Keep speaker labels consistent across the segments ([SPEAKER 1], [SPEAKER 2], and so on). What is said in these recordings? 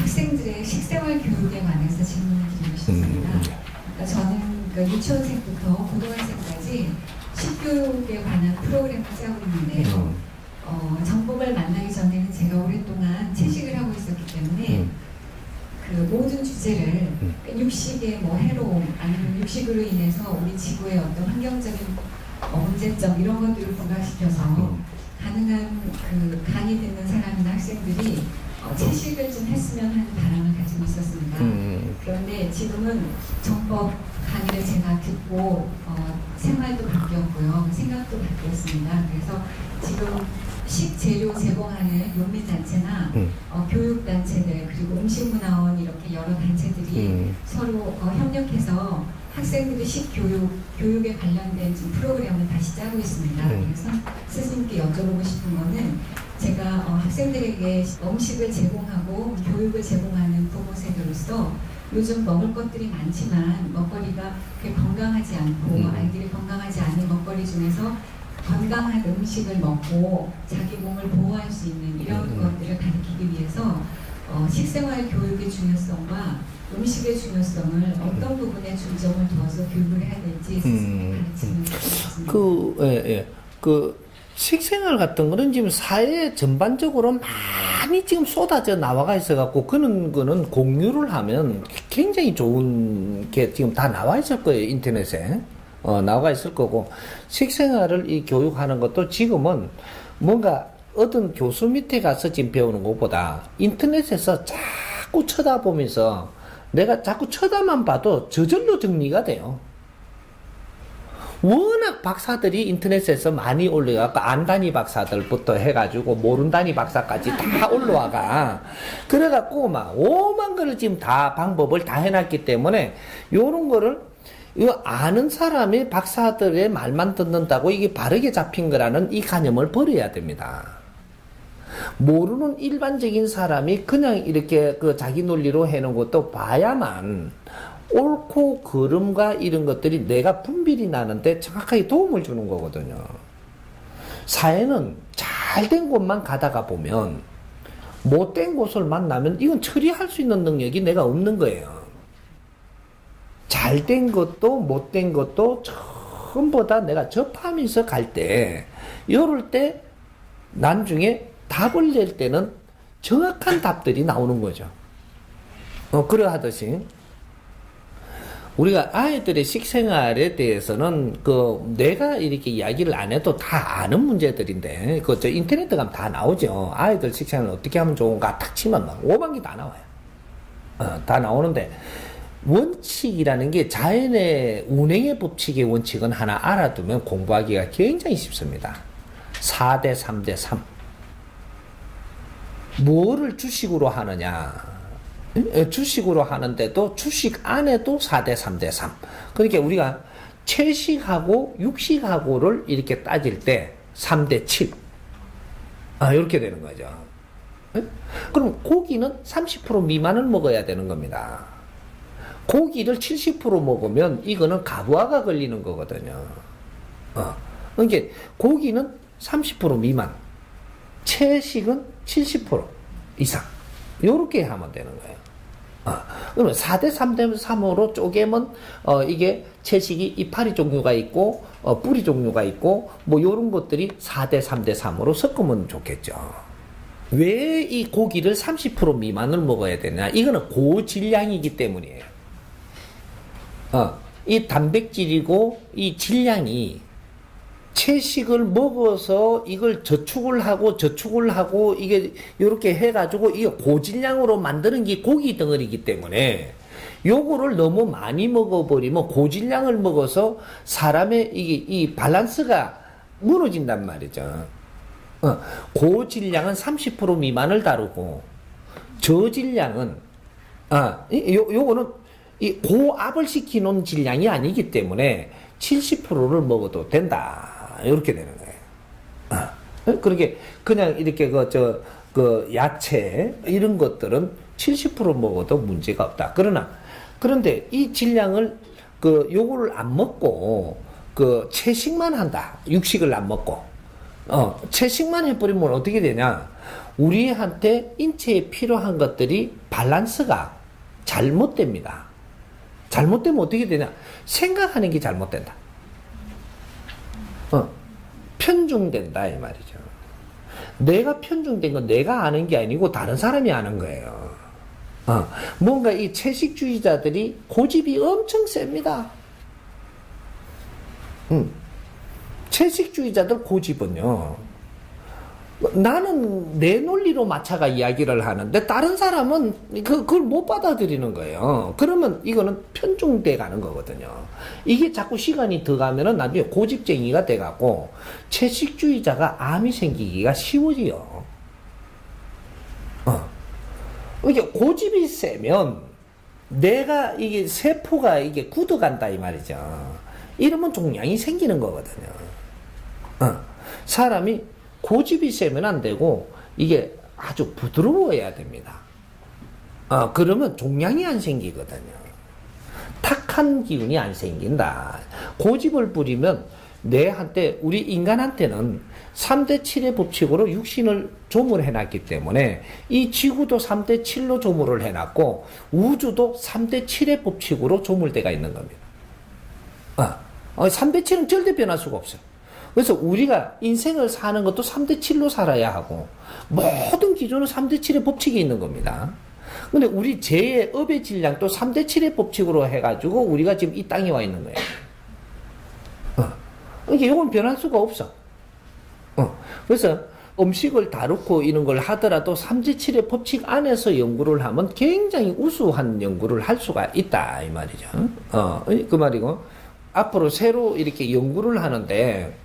[SPEAKER 1] 학생들의 식생활 교육에 관해서 질문을 드리고 싶습니다. 그러니까 저는 그러니까 유치원생부터 고등학생까지 식교육에 관한 프로그램을 짜고 있는데요. 정복을 만나기 전에는 제가 오랫동안 채식을 하고 있었기 때문에 그 모든 주제를 육식의 뭐 해로움 아니면 육식으로 인해서 우리 지구의 어떤 환경적인 문제점 이런 것들을 부각시켜서 가능한 그 강의 듣는 사람이나 학생들이 채식을 좀 했으면 하는 바람을 가지고 있었습니다. 그런데 지금은 정법 강의를 제가 듣고 생활도 바뀌었고요. 생각도 바뀌었습니다. 그래서 지금 식재료 제공하는 농민단체나 교육단체들 그리고 음식문화원 이렇게 여러 단체들이 서로 협력해서 학생들의 교육에 관련된 지금 프로그램을 다시 짜고 있습니다. 그래서 스승님께 여쭤보고 싶은 거는 제가 학생들에게 음식을 제공하고 교육을 제공하는 부모 세대로서 요즘 먹을 것들이 많지만 먹거리가 그렇게 건강하지 않고 아이들이 건강하지 않은 먹거리 중에서 건강한 음식을 먹고 자기 몸을 보호할 수 있는 이런 것들을 가르치기 위해서 식생활 교육의 중요성과 음식의 중요성을 어떤 부분에 중점을 두어서 교육을 해야 될지 가르치는 것같습니다.
[SPEAKER 2] 그 식생활 같은 거는 지금 사회 전반적으로 많이 지금 쏟아져 나와가 있어갖고 그런 거는 공유를 하면 굉장히 좋은 게 지금 다 나와 있을 거예요. 인터넷에. 나와 있을 거고, 식생활을 이 교육하는 것도 지금은 뭔가 어떤 교수 밑에 가서 지금 배우는 것보다 인터넷에서 자꾸 쳐다보면서 내가 자꾸 쳐다만 봐도 저절로 정리가 돼요. 워낙 박사들이 인터넷에서 많이 올라가고 안다니 박사들부터 해가지고 모른다니 박사까지 다 올라와가. 그래갖고 막 오만 거를 지금 다 방법을 다 해놨기 때문에 요런 거를 이거 아는 사람이 박사들의 말만 듣는다고 이게 바르게 잡힌 거라는 이 관념을 버려야 됩니다. 모르는 일반적인 사람이 그냥 이렇게 그 자기 논리로 해놓은 것도 봐야만 옳고 그름과 이런 것들이 내가 분별이 나는데 정확하게 도움을 주는 거거든요. 사회는 잘된 곳만 가다가 보면 못된 곳을 만나면 이건 처리할 수 있는 능력이 내가 없는 거예요. 잘된 것도 못된 것도 전부 다 내가 접하면서 갈 때, 이럴 때 나중에 답을 낼 때는 정확한 답들이 나오는 거죠. 그러하듯이 우리가 아이들의 식생활에 대해서는 내가 이렇게 이야기를 안 해도 다 아는 문제들인데 저 인터넷 가면 다 나오죠. 아이들 식생활을 어떻게 하면 좋은가 탁 치면 막 5만 개 다 나와요. 다 나오는데 원칙이라는 게 자연의 운행의 법칙의 원칙은 하나 알아두면 공부하기가 굉장히 쉽습니다. 4대 3대 3. 뭐를 주식으로 하느냐. 주식으로 하는데도 주식 안에도 4대 3대 3. 그러니까 우리가 채식하고 육식하고를 이렇게 따질 때 3대 7. 이렇게 되는 거죠. 그럼 고기는 30% 미만을 먹어야 되는 겁니다. 고기를 70% 먹으면 이거는 가부화가 걸리는 거거든요. 그러니까 고기는 30% 미만, 채식은 70% 이상. 요렇게 하면 되는 거예요. 그러면 4대 3대 3으로 쪼개면 이게 채식이 이파리 종류가 있고 뿌리 종류가 있고 뭐 요런 것들이 4대 3대 3으로 섞으면 좋겠죠. 왜 이 고기를 30% 미만을 먹어야 되냐? 이거는 고질량이기 때문이에요. 이 단백질이고 이 질량이 채식을 먹어서 이걸 저축을 하고 이게 이렇게 해가지고 이게 고질량으로 만드는 게 고기 덩어리이기 때문에 요거를 너무 많이 먹어버리면 고질량을 먹어서 사람의 이 밸런스가 무너진단 말이죠. 고질량은 30% 미만을 다루고 저질량은 요거는 이 고압을 시키는 질량이 아니기 때문에 70%를 먹어도 된다. 이렇게 되는 거예요. 그렇게 그냥 이렇게 야채 이런 것들은 70% 먹어도 문제가 없다. 그런데 이 질량을 요거를 안 먹고 채식만 한다. 육식을 안 먹고 채식만 해버리면 어떻게 되냐? 우리한테 인체에 필요한 것들이 밸런스가 잘못됩니다. 잘못되면 어떻게 되냐? 생각하는 게 잘못된다. 편중된다 이 말이죠. 내가 편중된 건 내가 아는 게 아니고 다른 사람이 아는 거예요. 뭔가 이 채식주의자들이 고집이 엄청 셉니다. 채식주의자들 고집은요, 나는 내 논리로 맞춰가 이야기를 하는데 다른 사람은 그걸 못 받아들이는 거예요. 그러면 이거는 편중돼 가는 거거든요. 이게 자꾸 시간이 더 가면은 나중에 고집쟁이가 돼가고 채식주의자가 암이 생기기가 쉬워져요. 이게 고집이 세면 내가 이게 세포가 이게 굳어간다 이 말이죠. 이러면 종양이 생기는 거거든요. 사람이 고집이 세면 안 되고 이게 아주 부드러워야 됩니다. 그러면 종양이 안 생기거든요. 탁한 기운이 안 생긴다. 고집을 부리면 내한테, 우리 인간한테는 3대 7의 법칙으로 육신을 조물해 놨기 때문에 이 지구도 3대 7로 조물을 해놨고 우주도 3대 7의 법칙으로 조물되어 있는 겁니다. 3대 7은 절대 변할 수가 없어요. 그래서 우리가 인생을 사는 것도 3대 7로 살아야 하고 모든 기준은 3대 7의 법칙이 있는 겁니다. 근데 우리 재의 업의 질량도 3대 7의 법칙으로 해가지고 우리가 지금 이 땅에 와 있는 거예요. 그러니까 이건 변할 수가 없어. 그래서 음식을 다루고 이런 걸 하더라도 3대 7의 법칙 안에서 연구를 하면 굉장히 우수한 연구를 할 수가 있다 이 말이죠. 그 말이고, 앞으로 새로 이렇게 연구를 하는데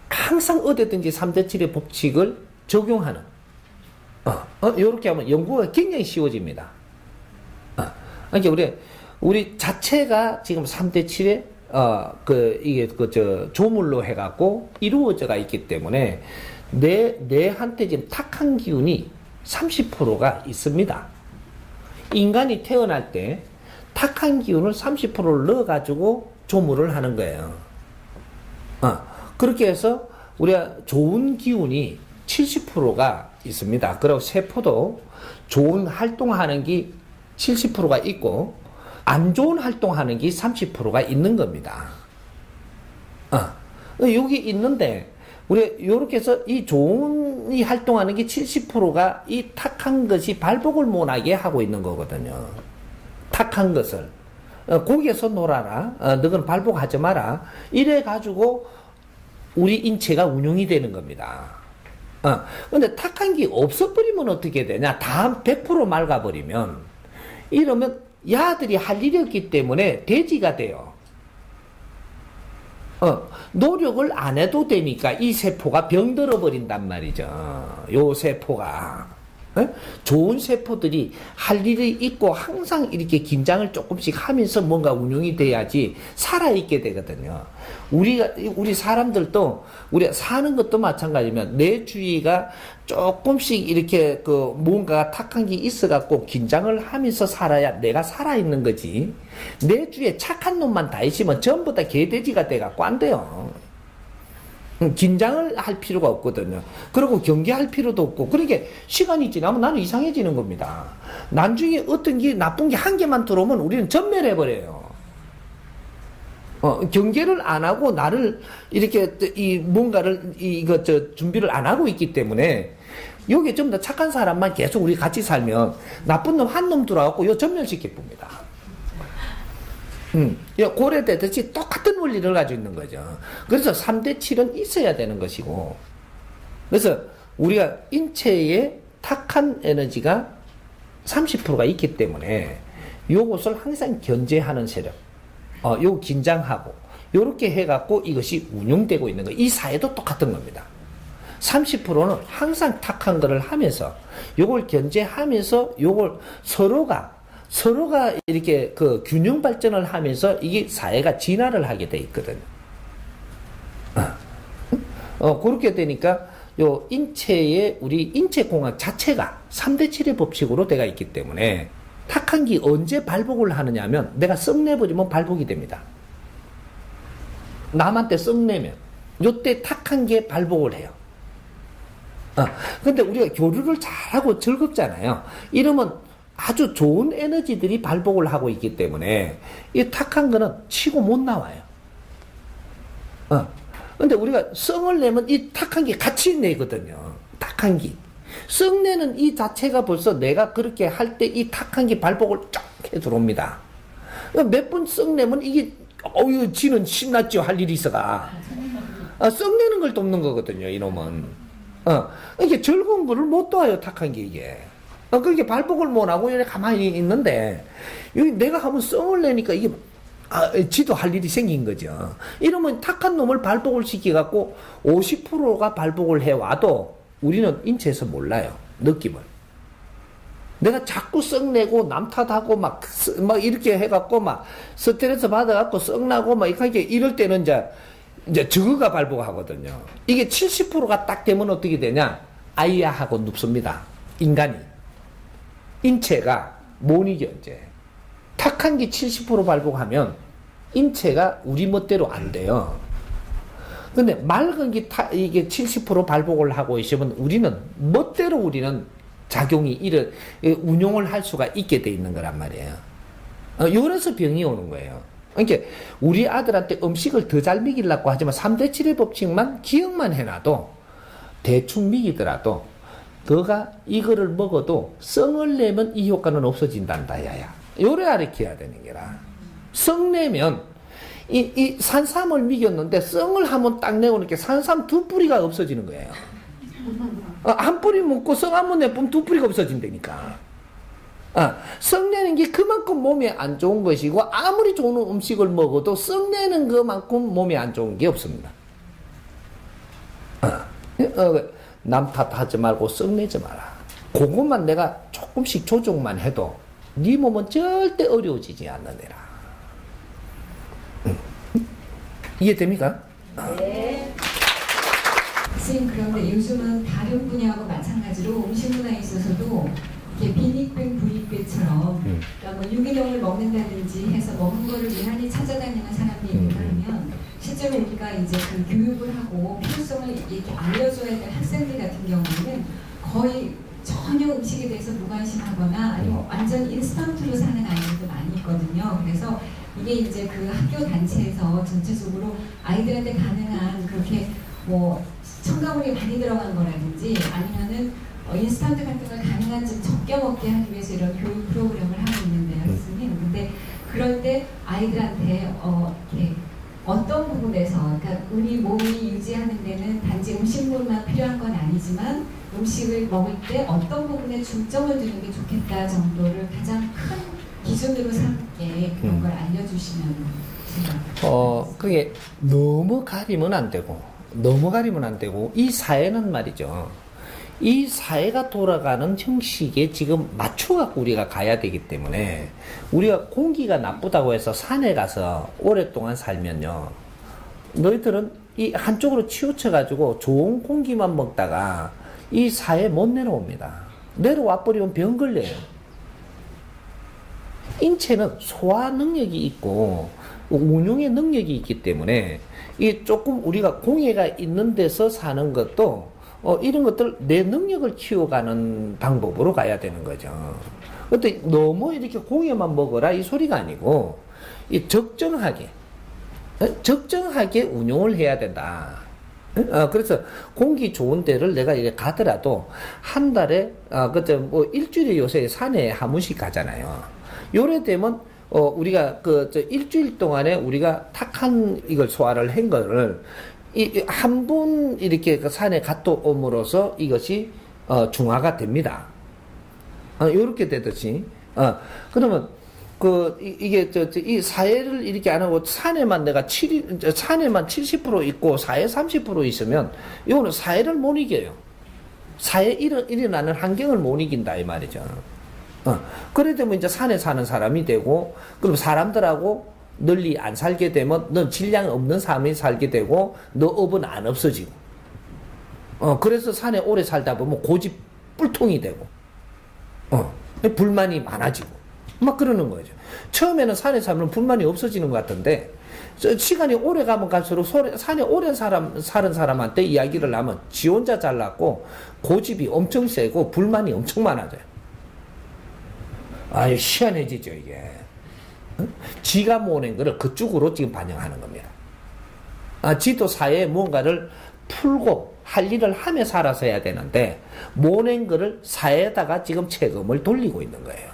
[SPEAKER 2] 항상 어디든지 3대 7의 법칙을 적용하는, 이렇게 하면 연구가 굉장히 쉬워집니다. 그러니까 우리 자체가 지금 3대 7의 조물로 해갖고 이루어져가 있기 때문에 내한테 지금 탁한 기운이 30%가 있습니다. 인간이 태어날 때 탁한 기운을 30%를 넣어가지고 조물을 하는 거예요. 그렇게 해서 우리가 좋은 기운이 70%가 있습니다. 그리고 세포도 좋은 활동하는 게 70%가 있고 안 좋은 활동하는 게 30%가 있는 겁니다. 여기 있는데 우리 이렇게 해서 이 좋은 이 활동하는 게 70%가 이 탁한 것이 발복을 못하게 하고 있는 거거든요. 탁한 것을 거기에서 놀아라. 너는 발복하지 마라. 이래 가지고 우리 인체가 운용이 되는 겁니다. 근데 탁한 게 없어버리면 어떻게 되냐? 다 100% 맑아버리면, 이러면 야들이 할 일이 없기 때문에 돼지가 돼요. 노력을 안 해도 되니까 이 세포가 병들어 버린단 말이죠. 요 세포가. 좋은 세포들이 할 일이 있고 항상 이렇게 긴장을 조금씩 하면서 뭔가 운용이 돼야지 살아있게 되거든요. 우리 사람들도 우리가 사는 것도 마찬가지면 내 주위가 조금씩 이렇게 뭔가 탁한 게 있어갖고 긴장을 하면서 살아야 내가 살아있는 거지. 내 주위에 착한 놈만 다 있으면 전부 다 개돼지가 돼갖고 안 돼요. 긴장을 할 필요가 없거든요. 그리고 경계할 필요도 없고, 그러니까 시간이 지나면 나는 이상해지는 겁니다. 나중에 어떤 게 나쁜 게 한 개만 들어오면 우리는 전멸해버려요. 경계를 안 하고 나를 이렇게 뭔가를 준비를 안 하고 있기 때문에 여기 좀 더 착한 사람만 계속 우리 같이 살면 나쁜 놈 한 놈 들어와갖고 요 전멸시켜 봅니다. 고려되듯이 똑같은 원리를 가지고 있는 거죠. 그래서 3대 7은 있어야 되는 것이고, 그래서 우리가 인체에 탁한 에너지가 30%가 있기 때문에 요것을 항상 견제하는 세력, 요 긴장하고 요렇게 해갖고 이것이 운용되고 있는 거. 이 사회도 똑같은 겁니다. 30%는 항상 탁한 거를 하면서 요걸 견제하면서 요걸 서로가 이렇게 균형 발전을 하면서 이게 사회가 진화를 하게 돼 있거든요. 그렇게 되니까 요 우리 인체공학 자체가 3대 7의 법칙으로 되어 있기 때문에 탁한 게 언제 발복을 하느냐 하면 내가 썩내버리면 발복이 됩니다. 남한테 썩내면 요때 탁한 게 발복을 해요. 근데 우리가 교류를 잘하고 즐겁잖아요. 이러면 아주 좋은 에너지들이 발복을 하고 있기 때문에 이 탁한 거는 치고 못 나와요. 근데 우리가 썽을 내면 이 탁한 게 같이 내거든요. 탁한 기. 썽 내는 이 자체가 벌써 내가 그렇게 할 때 이 탁한 기 발복을 쫙 해 들어옵니다. 몇 번 썽 내면 이게, 지는 신났죠. 할 일이 있어가. 썽 내는 걸 돕는 거거든요, 이놈은. 이게 즐거운 거를 못 도와요, 탁한 게 이게. 그렇게 발복을 못하고 이렇게 가만히 있는데, 여기 내가 한번 썽을 내니까 이게, 지도 할 일이 생긴 거죠. 이러면 탁한 놈을 발복을 시켜갖고 50%가 발복을 해와도 우리는 인체에서 몰라요. 느낌을. 내가 자꾸 썩내고 남 탓하고 막 이렇게 해갖고 막 스트레스 받아갖고 썩나고 막 이렇게 이럴 때는 이제 저거가 발복하거든요. 이게 70%가 딱 되면 어떻게 되냐? 아이야 하고 눕습니다. 인간이. 인체가 못 이겨, 이제. 탁한 게 70% 발복하면 인체가 우리 멋대로 안 돼요. 근데 맑은 게 이게 70% 발복을 하고 있으면 우리는 멋대로 우리는 작용이 운용을 할 수가 있게 돼 있는 거란 말이에요. 요래서 병이 오는 거예요. 그러니까 우리 아들한테 음식을 더 잘 먹이려고 하지만 3대 7의 법칙만 기억만 해놔도 대충 먹이더라도 너가 이거를 먹어도 썽을 내면 이 효과는 없어진단다, 야야. 요래 가르쳐야 되는 게라. 썽 내면 이 산삼을 먹였는데 썽을 한번 딱 내고 이렇게 산삼 두 뿌리가 없어지는 거예요. 한 뿌리 먹고 썽 한번 내보면 두 뿌리가 없어진다니까. 썽 내는 게 그만큼 몸에 안 좋은 것이고 아무리 좋은 음식을 먹어도 썽 내는 그만큼 몸에 안 좋은 게 없습니다. 남 탓하지 말고 썽 내지 마라. 그것만 내가 조금씩 조정만 해도 네 몸은 절대 어려워지지 않느니라. 이해됩니까?
[SPEAKER 1] 네. 선생님, 그런데 요즘은 다른 분야하고 마찬가지로 음식 문화에 있어서도 이렇게 빈익빈 부익빈처럼 그러니까 뭐 유기농을 먹는다든지 해서 먹은 거를 유난히 찾아다니는 사람들이 있는가 하면 실제로 우리가 이제 그 교육을 하고 필요성을 이렇게 알려줘야 될 학생들 같은 경우에는 거의 전혀 음식에 대해서 무관심하거나 아니면 완전 인스턴트로 사는 아이들도 많이 있거든요. 그래서 이게 이제 그 학교 단체에서 전체적으로 아이들한테 가능한 그렇게 뭐 첨가물이 많이 들어간 거라든지 아니면은 인스턴트 같은 걸 가능한 좀 적게 먹게 하기 위해서 이런 교육 프로그램을 하고 있는데요, 교수님. 근데 그럴 때 아이들한테 이렇게 어떤 부분에서, 그러니까 우리 몸이 유지하는 데는 단지 음식물만 필요한 건 아니지만 음식을 먹을 때 어떤 부분에 중점을 두는 게 좋겠다 정도를 가장 큰 기준으로 삼게 그런 걸 알려주시면 제가.
[SPEAKER 2] 그게 너무 가리면 안 되고, 이 사회는 말이죠. 이 사회가 돌아가는 형식에 지금 맞춰갖고 우리가 가야 되기 때문에 우리가 공기가 나쁘다고 해서 산에 가서 오랫동안 살면요. 너희들은 이 한쪽으로 치우쳐가지고 좋은 공기만 먹다가 이 사회에 못 내려옵니다. 내려와 버리면 병 걸려요. 인체는 소화 능력이 있고 운용의 능력이 있기 때문에 이 조금 우리가 공해가 있는 데서 사는 것도 이런 것들 내 능력을 키워가는 방법으로 가야 되는 거죠. 근데 너무 이렇게 공해만 먹어라 이 소리가 아니고 이 적정하게 운용을 해야 된다. 그래서 공기 좋은 데를 내가 이렇게 가더라도 한 달에 그때 뭐 일주일에 요새 산에 한 번씩 가잖아요. 요래 되면 우리가 일주일 동안에 우리가 탁한 이걸 소화를 한 거를 한 번 이렇게 그 산에 갔다 옴으로써 이것이 중화가 됩니다. 요렇게 되듯이 그러면 이게 이 사회를 이렇게 안 하고 산에만 내가 산에만 70% 있고 사회 30% 있으면 이거는 사회를 못 이겨요. 사회에 일어나는 환경을 못 이긴다 이 말이죠. 그래 되면 이제 산에 사는 사람이 되고 그럼 사람들하고 널리 안 살게 되면 넌 질량 없는 삶이 살게 되고 너 업은 안 없어지고 그래서 산에 오래 살다 보면 고집 뿔통이 되고 불만이 많아지고 막 그러는 거죠. 처음에는 산에 살면 불만이 없어지는 것 같은데 시간이 오래 가면 갈수록 산에 오래 사는 사람한테 이야기를 하면 지 혼자 잘났고 고집이 엄청 세고 불만이 엄청 많아져요. 아유, 희한해지죠, 이게. 지가 모낸 거를 그쪽으로 지금 반영하는 겁니다. 지도 사회에 뭔가를 풀고 할 일을 하며 살아서 해야 되는데, 모낸 거를 사회에다가 지금 채금을 돌리고 있는 거예요.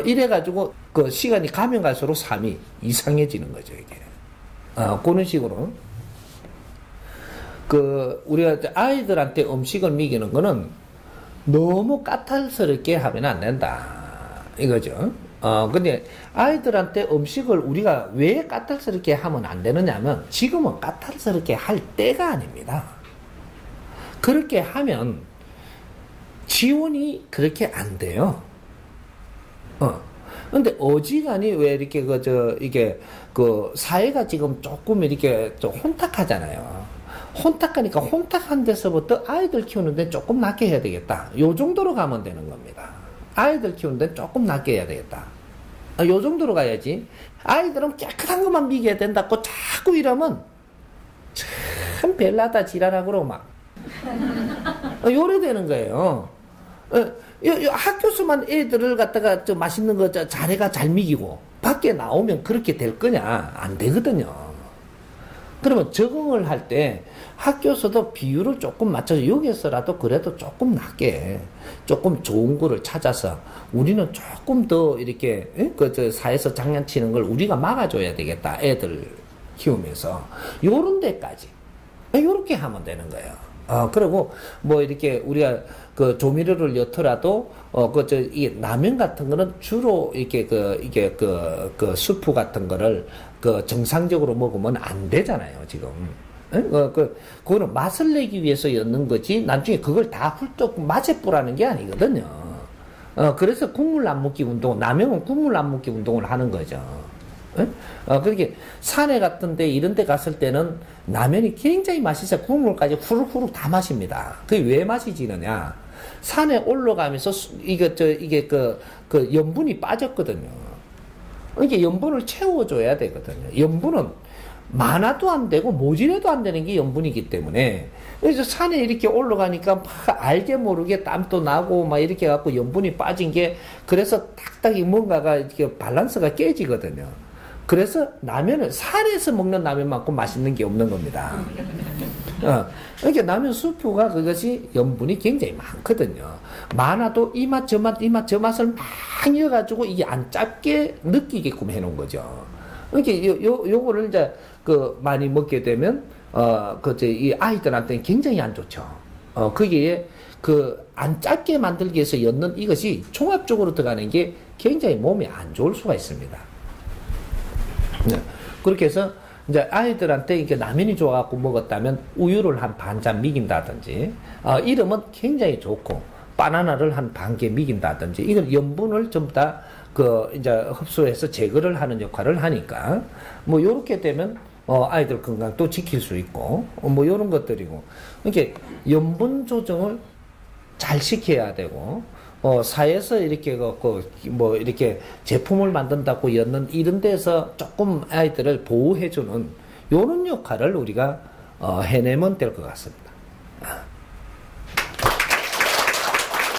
[SPEAKER 2] 이래가지고, 그 시간이 가면 갈수록 삶이 이상해지는 거죠, 이게. 그런 식으로. 우리가 아이들한테 음식을 먹이는 거는 너무 까탈스럽게 하면 안 된다. 이거죠. 근데 아이들한테 음식을 우리가 왜 까탈스럽게 하면 안 되느냐면 지금은 까탈스럽게 할 때가 아닙니다. 그렇게 하면 지원이 그렇게 안 돼요. 근데 어지간히 왜 이렇게 이게 사회가 지금 조금 이렇게 좀 혼탁하잖아요. 혼탁하니까 혼탁한 데서부터 아이들 키우는 데 조금 낮게 해야 되겠다. 요 정도로 가면 되는 겁니다. 아이들 키우는 데 조금 낮게 해야 되겠다. 요 정도로 가야지. 아이들은 깨끗한 것만 먹여야 된다고 자꾸 이러면 참 벨라다 지랄하고 그러고 막 요래 되는 거예요. 학교에서만 애들을 갖다가 맛있는 거 잘해가 잘 먹이고 밖에 나오면 그렇게 될 거냐? 안 되거든요. 그러면 적응을 할 때 학교에서도 비율을 조금 맞춰서 여기서라도 그래도 조금 낮게 조금 좋은 거를 찾아서 우리는 조금 더 이렇게 사회에서 장난치는 걸 우리가 막아줘야 되겠다. 애들 키우면서 요런 데까지 요렇게 하면 되는 거예요. 그리고 뭐 이렇게 우리가 그 조미료를 넣더라도 이 라면 같은 거는 주로 이렇게 수프 같은 거를 정상적으로 먹으면 안 되잖아요, 지금. 그거는 맛을 내기 위해서 넣는 거지, 나중에 그걸 다 훌쩍 맛에 뿌라는 게 아니거든요. 그래서 국물 안 먹기 운동, 라면은 국물 안 먹기 운동을 하는 거죠. 그렇게 산에 같은데 이런 데 갔을 때는 라면이 굉장히 맛있어요. 국물까지 후룩후룩 다 마십니다. 그게 왜 마시지느냐? 산에 올라가면서 이게 염분이 빠졌거든요. 이게 염분을 채워줘야 되거든요. 염분은 많아도 안 되고 모질해도 안 되는 게 염분이기 때문에 그래서 산에 이렇게 올라가니까 막 알게 모르게 땀도 나고 막 이렇게 갖고 염분이 빠진 게 그래서 딱딱이 뭔가가 이렇게 밸런스가 깨지거든요. 그래서 라면을 산에서 먹는 라면만큼 맛있는 게 없는 겁니다. 그러니까 라면 수프가 그것이 염분이 굉장히 많거든요. 많아도 이 맛 저 맛 이 맛 저 맛을 막 넣어가지고 이게 안 짭게 느끼게끔 해놓은 거죠. 그러니까 요거를 이제 많이 먹게 되면 이 아이들한테는 굉장히 안 좋죠. 거기에 안 짭게 만들기 위해서 넣는 이것이 종합적으로 들어가는 게 굉장히 몸에 안 좋을 수가 있습니다. 네. 그렇게 해서 이제 아이들한테 이렇게 라면이 좋아갖고 먹었다면 우유를 한 반 잔 먹인다든지, 이러면 굉장히 좋고, 바나나를 한 반 개 먹인다든지, 이건 염분을 전부 다 이제 흡수해서 제거를 하는 역할을 하니까, 뭐, 요렇게 되면, 아이들 건강도 지킬 수 있고, 뭐, 요런 것들이고, 이렇게 염분 조정을 잘 시켜야 되고, 사회에서 이렇게 뭐 이렇게 제품을 만든다고 였는 이런 데서 조금 아이들을 보호해주는 요런 역할을 우리가 해내면 될 것 같습니다.